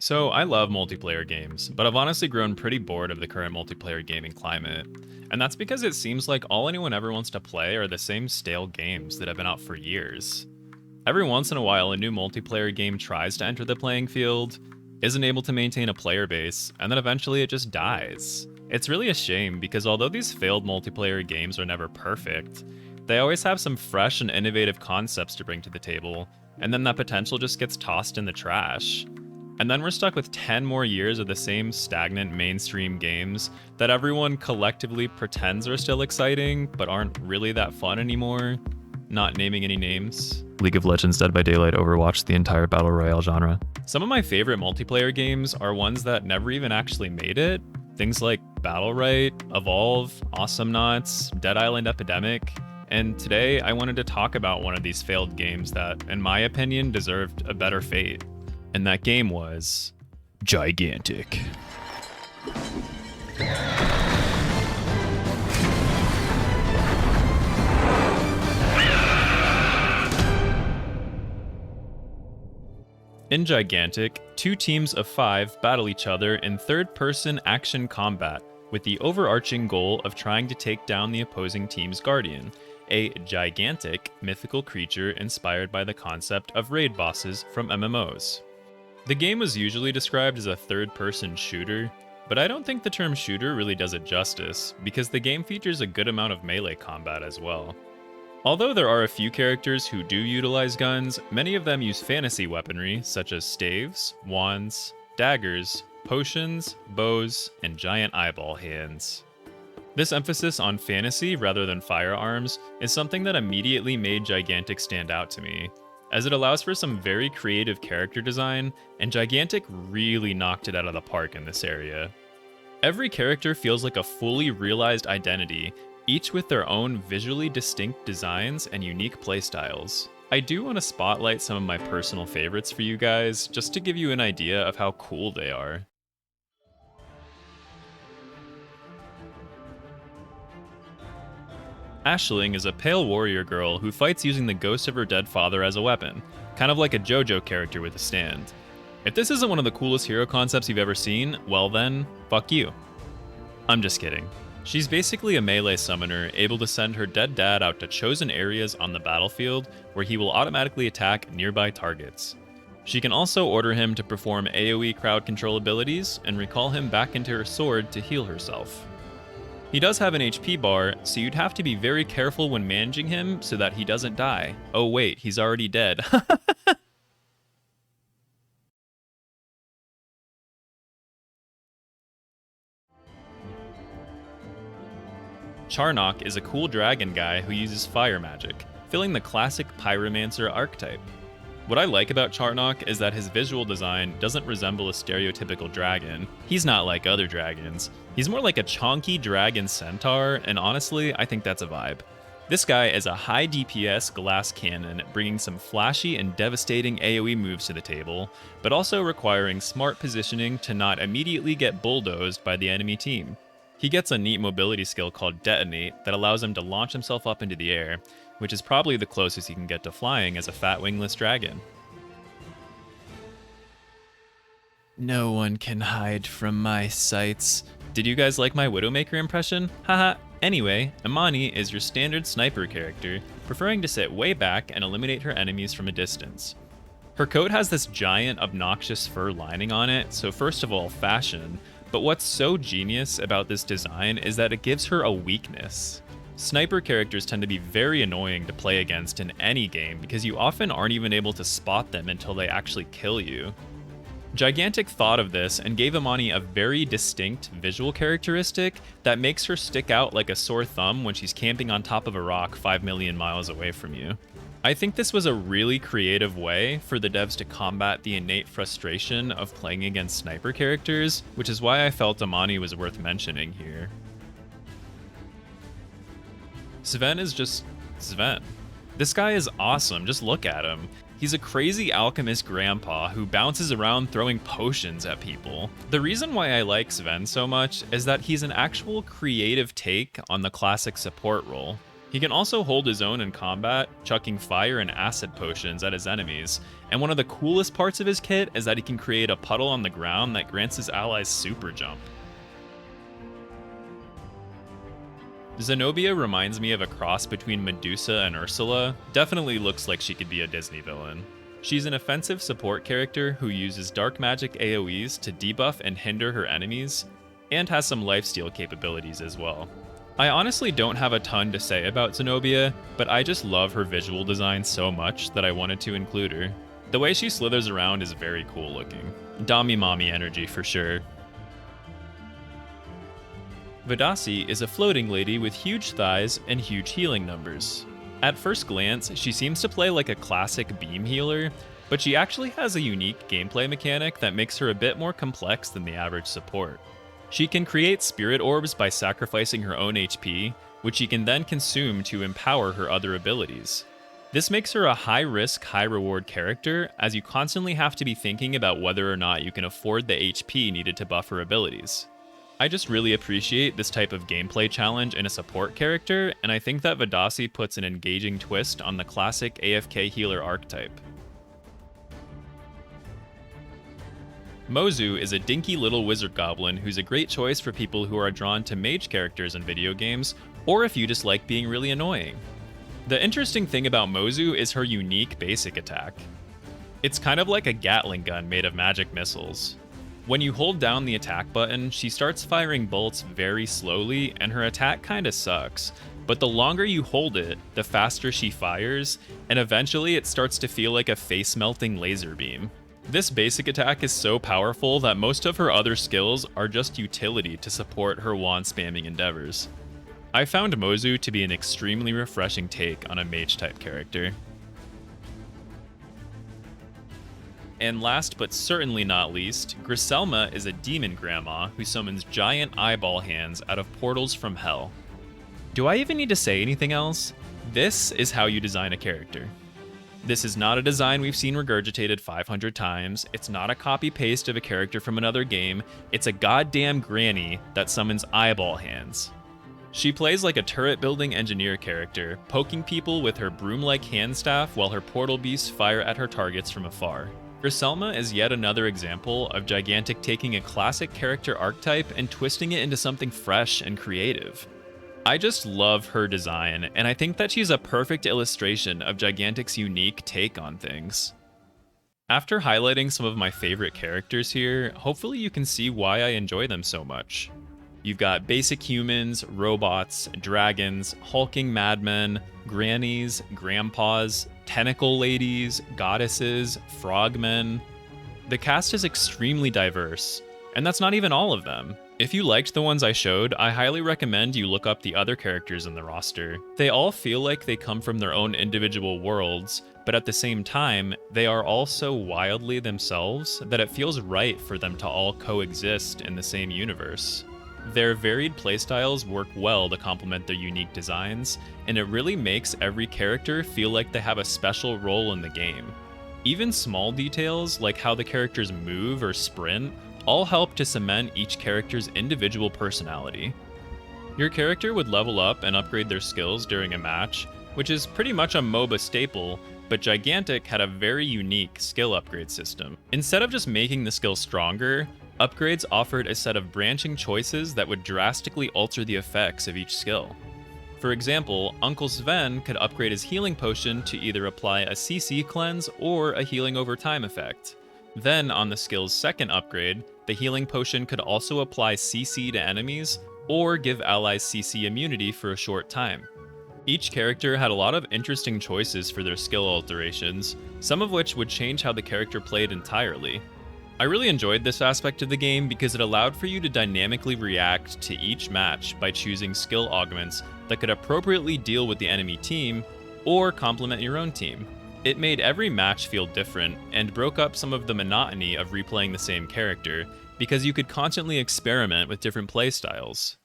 So, I love multiplayer games, but I've honestly grown pretty bored of the current multiplayer gaming climate. And that's because it seems like all anyone ever wants to play are the same stale games that have been out for years. Every once in a while, a new multiplayer game tries to enter the playing field, isn't able to maintain a player base, and then eventually it just dies. It's really a shame because although these failed multiplayer games are never perfect, they always have some fresh and innovative concepts to bring to the table, and then that potential just gets tossed in the trash. And then we're stuck with 10 more years of the same stagnant mainstream games that everyone collectively pretends are still exciting, but aren't really that fun anymore. Not naming any names. League of Legends, Dead by Daylight, Overwatch, the entire Battle Royale genre. Some of my favorite multiplayer games are ones that never even actually made it. Things like Battlerite, Evolve, Awesome Knots, Dead Island Epidemic. And today I wanted to talk about one of these failed games that, in my opinion, deserved a better fate. And that game was Gigantic. In Gigantic, two teams of 5 battle each other in third-person action combat, with the overarching goal of trying to take down the opposing team's guardian, a gigantic mythical creature inspired by the concept of raid bosses from MMOs. The game was usually described as a third-person shooter, but I don't think the term shooter really does it justice, because the game features a good amount of melee combat as well. Although there are a few characters who do utilize guns, many of them use fantasy weaponry such as staves, wands, daggers, potions, bows, and giant eyeball hands. This emphasis on fantasy rather than firearms is something that immediately made Gigantic stand out to me, as it allows for some very creative character design, and Gigantic really knocked it out of the park in this area. Every character feels like a fully realized identity, each with their own visually distinct designs and unique playstyles. I do want to spotlight some of my personal favorites for you guys, just to give you an idea of how cool they are. Aisling is a pale warrior girl who fights using the ghost of her dead father as a weapon, kind of like a JoJo character with a stand. If this isn't one of the coolest hero concepts you've ever seen, well then, fuck you. I'm just kidding. She's basically a melee summoner, able to send her dead dad out to chosen areas on the battlefield where he will automatically attack nearby targets. She can also order him to perform AoE crowd control abilities and recall him back into her sword to heal herself. He does have an HP bar, so you'd have to be very careful when managing him so that he doesn't die. Oh wait, he's already dead. Charnock is a cool dragon guy who uses fire magic, filling the classic pyromancer archetype. What I like about Charnock is that his visual design doesn't resemble a stereotypical dragon. He's not like other dragons. He's more like a chonky dragon centaur, and honestly, I think that's a vibe. This guy is a high DPS glass cannon, bringing some flashy and devastating AoE moves to the table, but also requiring smart positioning to not immediately get bulldozed by the enemy team. He gets a neat mobility skill called Detonate that allows him to launch himself up into the air, which is probably the closest he can get to flying as a fat wingless dragon. No one can hide from my sights. Did you guys like my Widowmaker impression? Haha. Anyway, Imani is your standard sniper character, preferring to sit way back and eliminate her enemies from a distance. Her coat has this giant, obnoxious fur lining on it, so first of all, fashion, but what's so genius about this design is that it gives her a weakness. Sniper characters tend to be very annoying to play against in any game because you often aren't even able to spot them until they actually kill you. Gigantic thought of this and gave Imani a very distinct visual characteristic that makes her stick out like a sore thumb when she's camping on top of a rock 5 million miles away from you. I think this was a really creative way for the devs to combat the innate frustration of playing against sniper characters, which is why I felt Imani was worth mentioning here. Sven is just Sven. This guy is awesome, just look at him. He's a crazy alchemist grandpa who bounces around throwing potions at people. The reason why I like Sven so much is that he's an actual creative take on the classic support role. He can also hold his own in combat, chucking fire and acid potions at his enemies, and one of the coolest parts of his kit is that he can create a puddle on the ground that grants his allies super jump. Zenobia reminds me of a cross between Medusa and Ursula, definitely looks like she could be a Disney villain. She's an offensive support character who uses dark magic AoEs to debuff and hinder her enemies, and has some lifesteal capabilities as well. I honestly don't have a ton to say about Zenobia, but I just love her visual design so much that I wanted to include her. The way she slithers around is very cool looking. Dami mommy energy for sure. Vadasi is a floating lady with huge thighs and huge healing numbers. At first glance, she seems to play like a classic beam healer, but she actually has a unique gameplay mechanic that makes her a bit more complex than the average support. She can create spirit orbs by sacrificing her own HP, which she can then consume to empower her other abilities. This makes her a high-risk, high-reward character, as you constantly have to be thinking about whether or not you can afford the HP needed to buff her abilities. I just really appreciate this type of gameplay challenge in a support character, and I think that Vadasi puts an engaging twist on the classic AFK healer archetype. Mozu is a dinky little wizard goblin who's a great choice for people who are drawn to mage characters in video games, or if you just like being really annoying. The interesting thing about Mozu is her unique basic attack. It's kind of like a Gatling gun made of magic missiles. When you hold down the attack button, she starts firing bolts very slowly, and her attack kinda sucks, but the longer you hold it, the faster she fires, and eventually it starts to feel like a face-melting laser beam. This basic attack is so powerful that most of her other skills are just utility to support her wand spamming endeavors. I found Mozu to be an extremely refreshing take on a mage-type character. And last but certainly not least, Griselma is a demon grandma who summons giant eyeball hands out of portals from hell. Do I even need to say anything else? This is how you design a character. This is not a design we've seen regurgitated 500 times, it's not a copy-paste of a character from another game, it's a goddamn granny that summons eyeball hands. She plays like a turret-building engineer character, poking people with her broom-like hand staff while her portal beasts fire at her targets from afar. Griselma is yet another example of Gigantic taking a classic character archetype and twisting it into something fresh and creative. I just love her design, and I think that she's a perfect illustration of Gigantic's unique take on things. After highlighting some of my favorite characters here, hopefully you can see why I enjoy them so much. You've got basic humans, robots, dragons, hulking madmen, grannies, grandpas, tentacle ladies, goddesses, frogmen. The cast is extremely diverse, and that's not even all of them. If you liked the ones I showed, I highly recommend you look up the other characters in the roster. They all feel like they come from their own individual worlds, but at the same time, they are all so wildly themselves that it feels right for them to all coexist in the same universe. Their varied playstyles work well to complement their unique designs, and it really makes every character feel like they have a special role in the game. Even small details, like how the characters move or sprint, all help to cement each character's individual personality. Your character would level up and upgrade their skills during a match, which is pretty much a MOBA staple, but Gigantic had a very unique skill upgrade system. Instead of just making the skill stronger, upgrades offered a set of branching choices that would drastically alter the effects of each skill. For example, Uncle Sven could upgrade his healing potion to either apply a CC cleanse or a healing over time effect. Then, on the skill's second upgrade, the healing potion could also apply CC to enemies, or give allies CC immunity for a short time. Each character had a lot of interesting choices for their skill alterations, some of which would change how the character played entirely. I really enjoyed this aspect of the game because it allowed for you to dynamically react to each match by choosing skill augments that could appropriately deal with the enemy team, or complement your own team. It made every match feel different, and broke up some of the monotony of replaying the same character, because you could constantly experiment with different playstyles.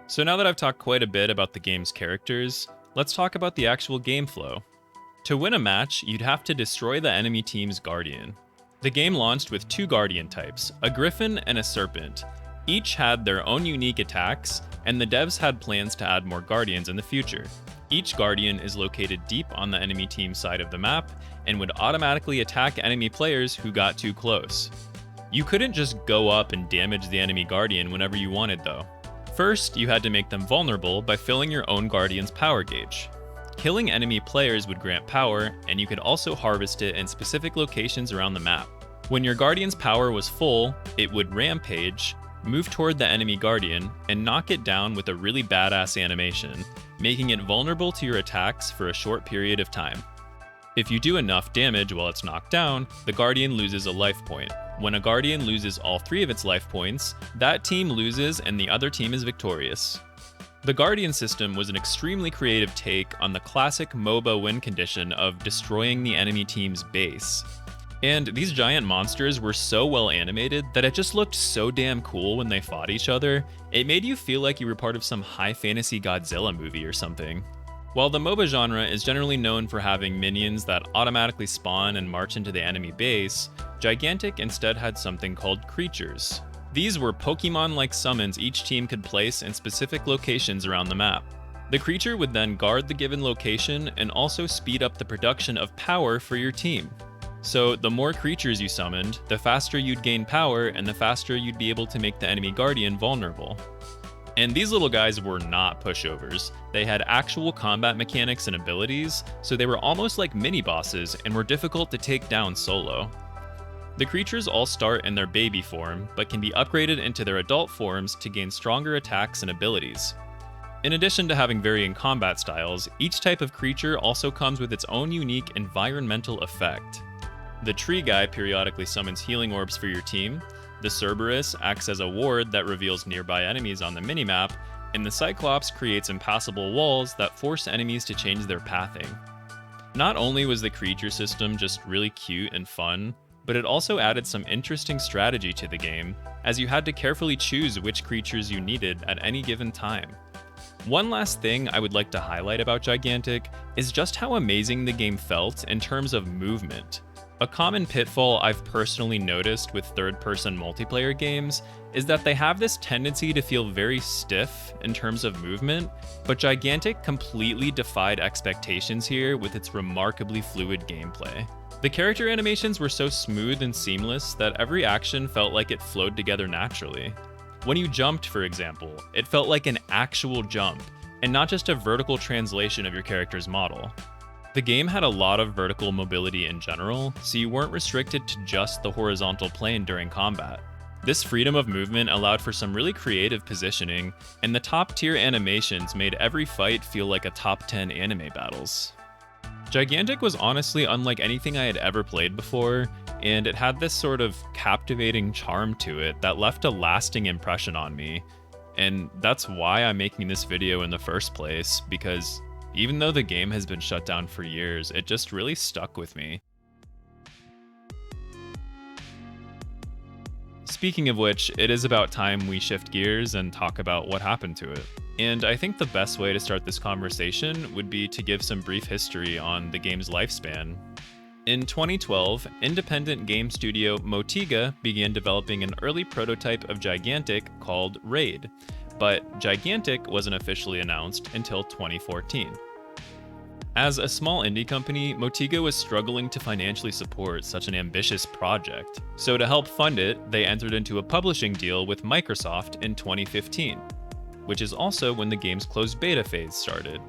So now that I've talked quite a bit about the game's characters, let's talk about the actual game flow. To win a match, you'd have to destroy the enemy team's Guardian. The game launched with two Guardian types, a Griffin and a Serpent. Each had their own unique attacks, and the devs had plans to add more guardians in the future. Each guardian is located deep on the enemy team's side of the map and would automatically attack enemy players who got too close. You couldn't just go up and damage the enemy guardian whenever you wanted though. First, you had to make them vulnerable by filling your own guardian's power gauge. Killing enemy players would grant power, and you could also harvest it in specific locations around the map. When your guardian's power was full, it would rampage, move toward the enemy guardian, and knock it down with a really badass animation, making it vulnerable to your attacks for a short period of time. If you do enough damage while it's knocked down, the guardian loses a life point. When a guardian loses all 3 of its life points, that team loses and the other team is victorious. The guardian system was an extremely creative take on the classic MOBA win condition of destroying the enemy team's base. And these giant monsters were so well animated that it just looked so damn cool when they fought each other. It made you feel like you were part of some high fantasy Godzilla movie or something. While the MOBA genre is generally known for having minions that automatically spawn and march into the enemy base, Gigantic instead had something called creatures. These were Pokemon-like summons each team could place in specific locations around the map. The creature would then guard the given location and also speed up the production of power for your team. So the more creatures you summoned, the faster you'd gain power and the faster you'd be able to make the enemy guardian vulnerable. And these little guys were not pushovers. They had actual combat mechanics and abilities, so they were almost like mini-bosses and were difficult to take down solo. The creatures all start in their baby form, but can be upgraded into their adult forms to gain stronger attacks and abilities. In addition to having varying combat styles, each type of creature also comes with its own unique environmental effect. The tree guy periodically summons healing orbs for your team, the Cerberus acts as a ward that reveals nearby enemies on the minimap, and the Cyclops creates impassable walls that force enemies to change their pathing. Not only was the creature system just really cute and fun, but it also added some interesting strategy to the game, as you had to carefully choose which creatures you needed at any given time. One last thing I would like to highlight about Gigantic is just how amazing the game felt in terms of movement. A common pitfall I've personally noticed with third-person multiplayer games is that they have this tendency to feel very stiff in terms of movement, but Gigantic completely defied expectations here with its remarkably fluid gameplay. The character animations were so smooth and seamless that every action felt like it flowed together naturally. When you jumped, for example, it felt like an actual jump, and not just a vertical translation of your character's model. The game had a lot of vertical mobility in general, so you weren't restricted to just the horizontal plane during combat. This freedom of movement allowed for some really creative positioning, and the top-tier animations made every fight feel like a top 10 anime battles. Gigantic was honestly unlike anything I had ever played before, and it had this sort of captivating charm to it that left a lasting impression on me. And that's why I'm making this video in the first place, because even though the game has been shut down for years, it just really stuck with me. Speaking of which, it is about time we shift gears and talk about what happened to it. And I think the best way to start this conversation would be to give some brief history on the game's lifespan. In 2012, independent game studio Motiga began developing an early prototype of Gigantic called Raid, but Gigantic wasn't officially announced until 2014. As a small indie company, Motiga was struggling to financially support such an ambitious project, so to help fund it, they entered into a publishing deal with Microsoft in 2015, which is also when the game's closed beta phase started.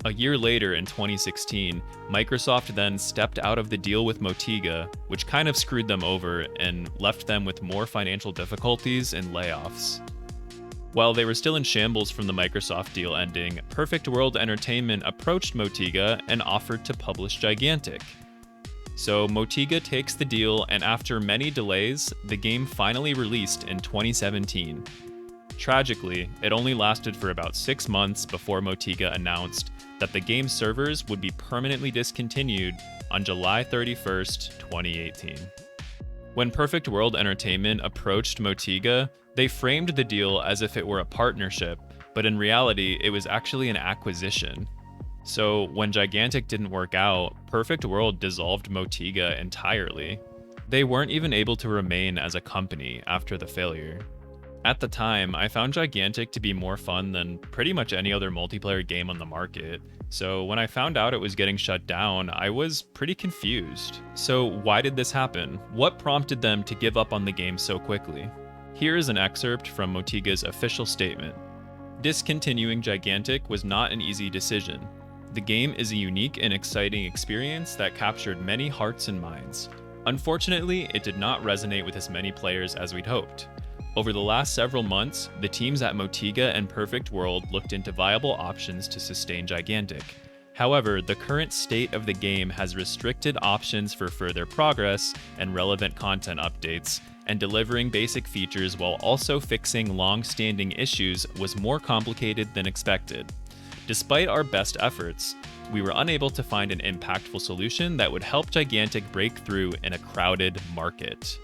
A year later, in 2016, Microsoft then stepped out of the deal with Motiga, which kind of screwed them over and left them with more financial difficulties and layoffs. While they were still in shambles from the Microsoft deal ending, Perfect World Entertainment approached Motiga and offered to publish Gigantic. So Motiga takes the deal, and after many delays, the game finally released in 2017. Tragically, it only lasted for about 6 months before Motiga announced that the game's servers would be permanently discontinued on July 31st, 2018. When Perfect World Entertainment approached Motiga, they framed the deal as if it were a partnership, but in reality, it was actually an acquisition. So when Gigantic didn't work out, Perfect World dissolved Motiga entirely. They weren't even able to remain as a company after the failure. At the time, I found Gigantic to be more fun than pretty much any other multiplayer game on the market, so when I found out it was getting shut down, I was pretty confused. So why did this happen? What prompted them to give up on the game so quickly? Here is an excerpt from Motiga's official statement. Discontinuing Gigantic was not an easy decision. The game is a unique and exciting experience that captured many hearts and minds. Unfortunately, it did not resonate with as many players as we'd hoped. Over the last several months, the teams at Motiga and Perfect World looked into viable options to sustain Gigantic. However, the current state of the game has restricted options for further progress and relevant content updates, and delivering basic features while also fixing long-standing issues was more complicated than expected. Despite our best efforts, we were unable to find an impactful solution that would help Gigantic break through in a crowded market.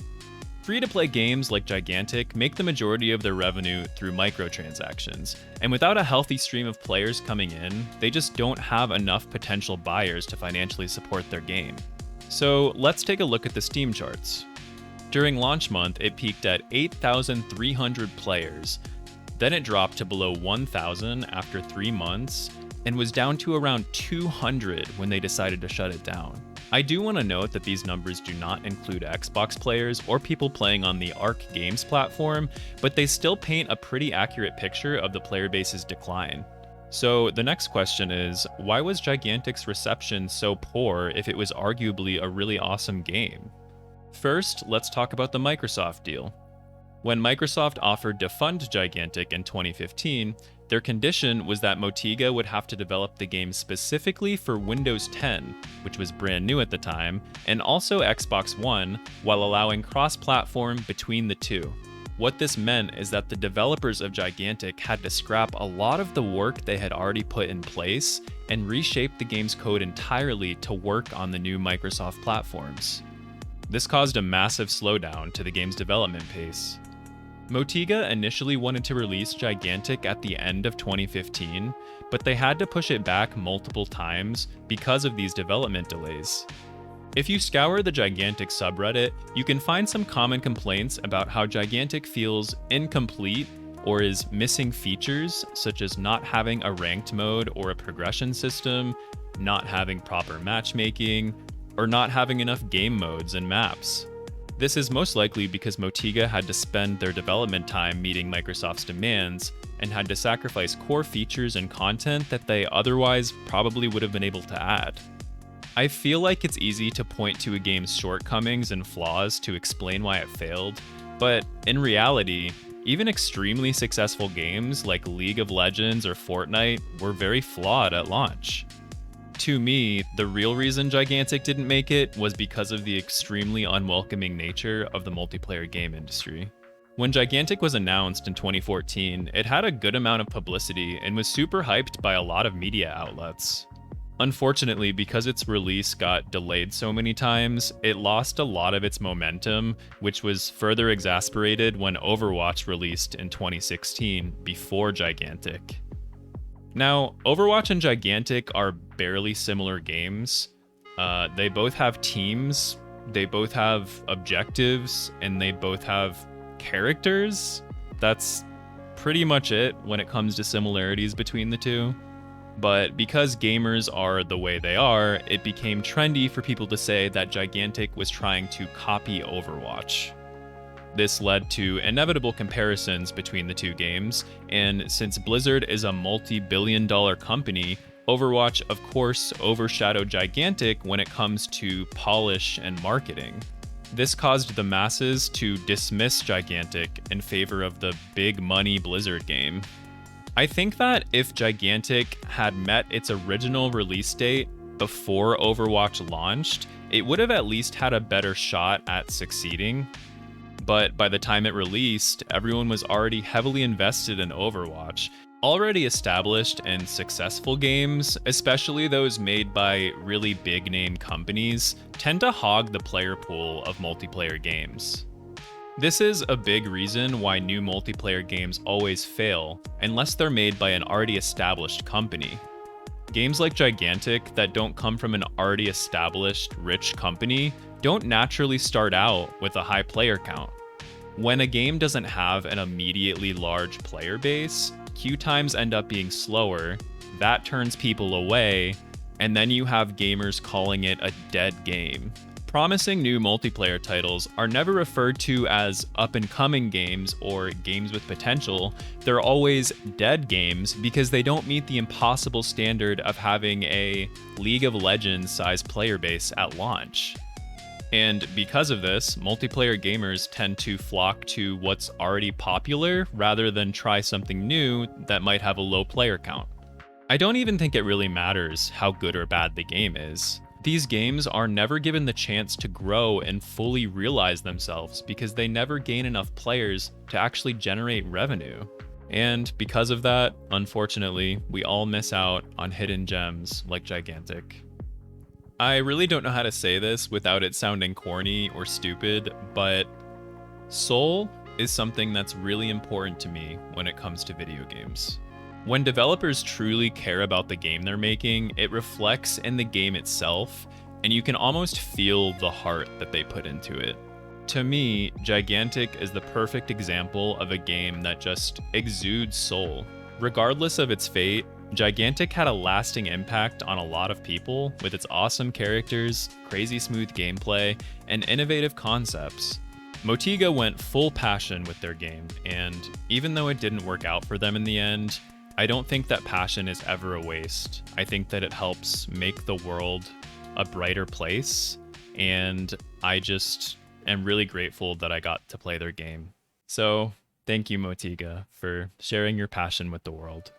Free-to-play games like Gigantic make the majority of their revenue through microtransactions, and without a healthy stream of players coming in, they just don't have enough potential buyers to financially support their game. So let's take a look at the Steam charts. During launch month, it peaked at 8,300 players, then it dropped to below 1,000 after 3 months, and was down to around 200 when they decided to shut it down. I do want to note that these numbers do not include Xbox players or people playing on the Arc Games platform, but they still paint a pretty accurate picture of the player base's decline. So the next question is, why was Gigantic's reception so poor if it was arguably a really awesome game? First, let's talk about the Microsoft deal. When Microsoft offered to fund Gigantic in 2015, their condition was that Motiga would have to develop the game specifically for Windows 10, which was brand new at the time, and also Xbox One, while allowing cross-platform between the two. What this meant is that the developers of Gigantic had to scrap a lot of the work they had already put in place and reshape the game's code entirely to work on the new Microsoft platforms. This caused a massive slowdown to the game's development pace. Motiga initially wanted to release Gigantic at the end of 2015, but they had to push it back multiple times because of these development delays. If you scour the Gigantic subreddit, you can find some common complaints about how Gigantic feels incomplete or is missing features, such as not having a ranked mode or a progression system, not having proper matchmaking, or not having enough game modes and maps. This is most likely because Motiga had to spend their development time meeting Microsoft's demands and had to sacrifice core features and content that they otherwise probably would have been able to add. I feel like it's easy to point to a game's shortcomings and flaws to explain why it failed, but in reality, even extremely successful games like League of Legends or Fortnite were very flawed at launch. To me, the real reason Gigantic didn't make it was because of the extremely unwelcoming nature of the multiplayer game industry. When Gigantic was announced in 2014, it had a good amount of publicity and was super hyped by a lot of media outlets. Unfortunately, because its release got delayed so many times, it lost a lot of its momentum, which was further exacerbated when Overwatch released in 2016 before Gigantic. Now, Overwatch and Gigantic are barely similar games. They both have teams, they both have objectives, and they both have characters. That's pretty much it when it comes to similarities between the two. But because gamers are the way they are, it became trendy for people to say that Gigantic was trying to copy Overwatch. This led to inevitable comparisons between the two games, and since Blizzard is a multi-billion-dollar company, Overwatch of course overshadowed Gigantic when it comes to polish and marketing. This caused the masses to dismiss Gigantic in favor of the big money Blizzard game. I think that if Gigantic had met its original release date before Overwatch launched, it would have at least had a better shot at succeeding. But by the time it released, everyone was already heavily invested in Overwatch. Already established and successful games, especially those made by really big name companies, tend to hog the player pool of multiplayer games. This is a big reason why new multiplayer games always fail, unless they're made by an already established company. Games like Gigantic that don't come from an already established, rich company don't naturally start out with a high player count. When a game doesn't have an immediately large player base, queue times end up being slower, that turns people away, and then you have gamers calling it a dead game. Promising new multiplayer titles are never referred to as up-and-coming games or games with potential. They're always dead games because they don't meet the impossible standard of having a League of Legends-sized player base at launch. And because of this, multiplayer gamers tend to flock to what's already popular rather than try something new that might have a low player count. I don't even think it really matters how good or bad the game is. These games are never given the chance to grow and fully realize themselves because they never gain enough players to actually generate revenue. And because of that, unfortunately, we all miss out on hidden gems like Gigantic. I really don't know how to say this without it sounding corny or stupid, but soul is something that's really important to me when it comes to video games. When developers truly care about the game they're making, it reflects in the game itself, and you can almost feel the heart that they put into it. To me, Gigantic is the perfect example of a game that just exudes soul. Regardless of its fate, Gigantic had a lasting impact on a lot of people with its awesome characters, crazy smooth gameplay, and innovative concepts. Motiga went full passion with their game, and even though it didn't work out for them in the end, I don't think that passion is ever a waste. I think that it helps make the world a brighter place, and I just am really grateful that I got to play their game. So, thank you, Motiga, for sharing your passion with the world.